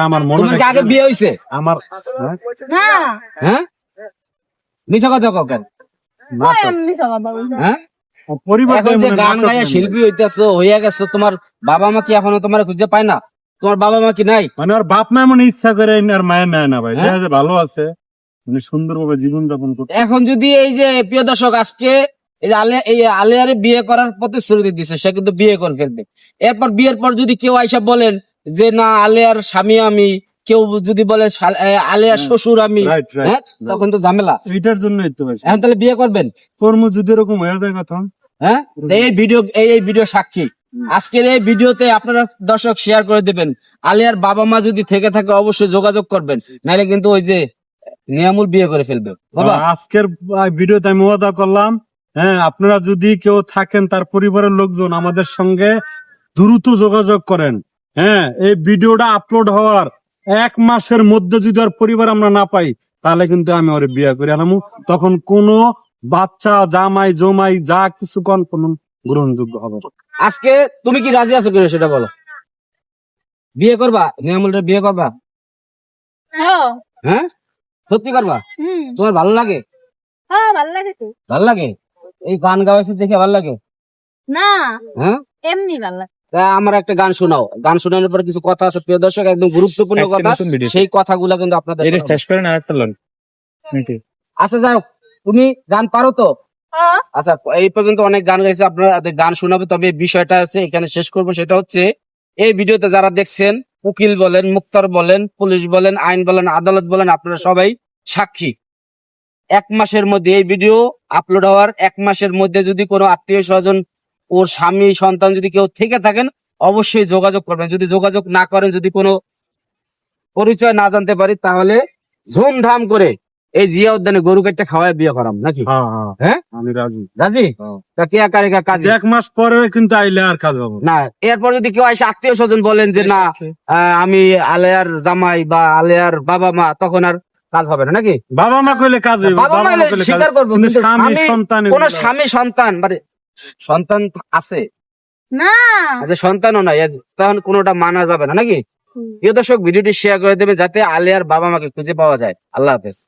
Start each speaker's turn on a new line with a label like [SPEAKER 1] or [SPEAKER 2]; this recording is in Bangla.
[SPEAKER 1] আমার মনে
[SPEAKER 2] তোমার কি আগে বিয়ে হয়েছে?
[SPEAKER 1] আমার
[SPEAKER 3] না
[SPEAKER 2] হ্যাঁ, মিছা কথা কও কেন?
[SPEAKER 3] ওই এমনি সব কথা বলছে।
[SPEAKER 2] হ্যাঁ,
[SPEAKER 1] পরিবার
[SPEAKER 2] এখন যে গান গাইয়া শিল্পী হইতেছো, হইয়া গেছো, তোমার বাবা মা কি এখনো তোমার খুঁজে পায় না? তোমার বাবা মা কি নাই?
[SPEAKER 1] মানে ওর বাপ মা এমন ইচ্ছা করে আর মায়ের নেয় না ভাই,
[SPEAKER 2] হ্যাঁ?
[SPEAKER 1] দেখা যায় ভালো আছে, মানে সুন্দরভাবে জীবন যাপন করতে।
[SPEAKER 2] এখন যদি এই যে প্রিয় দর্শক আজকে এই যে আলিয়ারে বিয়ে করার প্রতিশ্রুতি দিছে, সে কিন্তু বিয়ে করে ফেলবে। এরপর বিয়ের পর যদি কেউ আইসা বলেন যে না আলিয়ার স্বামী আমি, কেউ যদি বলে আলিয়ার শ্বশুর আমি,
[SPEAKER 1] রাইট রাইট,
[SPEAKER 2] হ্যাঁ, তখন তো ঝামেলা।
[SPEAKER 1] এইটার জন্যই তো ভাই
[SPEAKER 2] এখন তাহলে বিয়ে করবেন?
[SPEAKER 1] কর্ম যদি এরকম হয়ে যায় কথা।
[SPEAKER 2] হ্যাঁ, তো এই ভিডিও সাক্ষী। আজকের এই ভিডিওতে আপনারা দর্শক শেয়ার করে দিবেন। আলিয়ার বাবা মা যদি থেকে থাকে অবশ্যই যোগাযোগ করবেন, নাহলে কিন্তু ওই যে নিয়ামুল বিয়ে করে ফেলবে বাবা।
[SPEAKER 1] আজকের ভিডিওতে আমি ওয়াদা করলাম, হ্যাঁ, আপনারা যদি কেউ থাকেন তার পরিবারের লোকজন আমাদের সঙ্গে দ্রুত যোগাযোগ করেন। হ্যাঁ, এই ভিডিওটা আপলোড হওয়ার 1 মাসের মধ্যে যদি ওর পরিবার আমরা না পাই, তাহলে কিন্তু আমি ওরে বিয়ে করে আনামু। তখন কোনো বাচ্চা জামাই জমাই যা কিছু কোন গ্রহণযোগ্য হবে না।
[SPEAKER 2] আজকে তুমি কি রাজি আছো কিনা সেটা বলো। বিয়ে করবা? নিয়ামুলটা বিয়ে করবা?
[SPEAKER 3] হ্যাঁ
[SPEAKER 2] হ্যাঁ, সত্যি করবা?
[SPEAKER 3] হুম
[SPEAKER 2] তোমার ভালো লাগে?
[SPEAKER 3] হ্যাঁ ভালো লাগে তো।
[SPEAKER 2] ভালো লাগে? এই গান গাওয়াইছে দেখে ভালো লাগে?
[SPEAKER 3] না
[SPEAKER 2] হ্যাঁ,
[SPEAKER 3] এমনি ভালো লাগে।
[SPEAKER 2] তা আমার একটা গান শোনাও। গান শোনানোর পর কিছু কথা আছে প্রিয় দর্শক, একদম গুরুত্বপূর্ণ কথা, সেই কথাগুলো কিন্তু আপনাদের শোনাবো। আচ্ছা যাও, তুমি গান পারো তো?
[SPEAKER 3] হ্যাঁ
[SPEAKER 2] আচ্ছা, এই পর্যন্ত অনেক গান গাইছে, আপনাদের গান শোনাবো, তবে বিষয়টা আছে এখানে শেষ করবো। সেটা হচ্ছে এই ভিডিওতে যারা দেখছেন, উকিল বলেন, মুক্তার বলেন, পুলিশ বলেন, আইন বলেন, আদালত বলেন, আপনারা সবাই সাক্ষী। 1 মাসের মধ্যে এই ভিডিও আপলোড হওয়ার 1 মাসের মধ্যে যদি কোনো আত্মীয় স্বজন, ওর স্বামী সন্তান যদি কেউ থেকে থাকেন, অবশ্যই যোগাযোগ করবেন। যদি যোগাযোগ না করেন, যদি কোনো পরিচয় না জানতে পারি, তাহলে ধুমধাম করে এই জিয়া উদ্যানে গরু কেটে খাওয়ায় বিয়ে করাম নাকি?
[SPEAKER 1] হ্যাঁ হ্যাঁ,
[SPEAKER 2] হ্যাঁ,
[SPEAKER 1] আমি রাজি।
[SPEAKER 2] রাজি? তা কে কারে কাজ
[SPEAKER 1] 1 মাস পরে কিন্তু আইলে আর কাজ হবে না।
[SPEAKER 2] না। এরপর যদি কেউ এসে আত্মীয় স্বজন বলেন যে না আমি আলেয়ার জামাই বা আলেয়ার বাবা মা, তখন আর কাজ হবে না নাকি?
[SPEAKER 1] বাবা মা কইলে কাজ হইব,
[SPEAKER 2] বাবা মা
[SPEAKER 1] মা কইলে
[SPEAKER 2] স্বীকার করবো,
[SPEAKER 1] কিন্তু
[SPEAKER 2] কিন্তু
[SPEAKER 1] স্বামী সন্তান
[SPEAKER 2] কোন
[SPEAKER 1] এগুলো-
[SPEAKER 2] স্বামী সন্তান মানে সন্তান আছে,
[SPEAKER 3] না
[SPEAKER 2] আচ্ছা সন্তানও নাই, তখন কোনোটা মানা যাবে না নাকি? প্রিয় দর্শক, ভিডিওটি শেয়ার করে দেবে যাতে আলিয়ার বাবা মাকে খুঁজে পাওয়া যায়। আল্লাহ হাফেজ।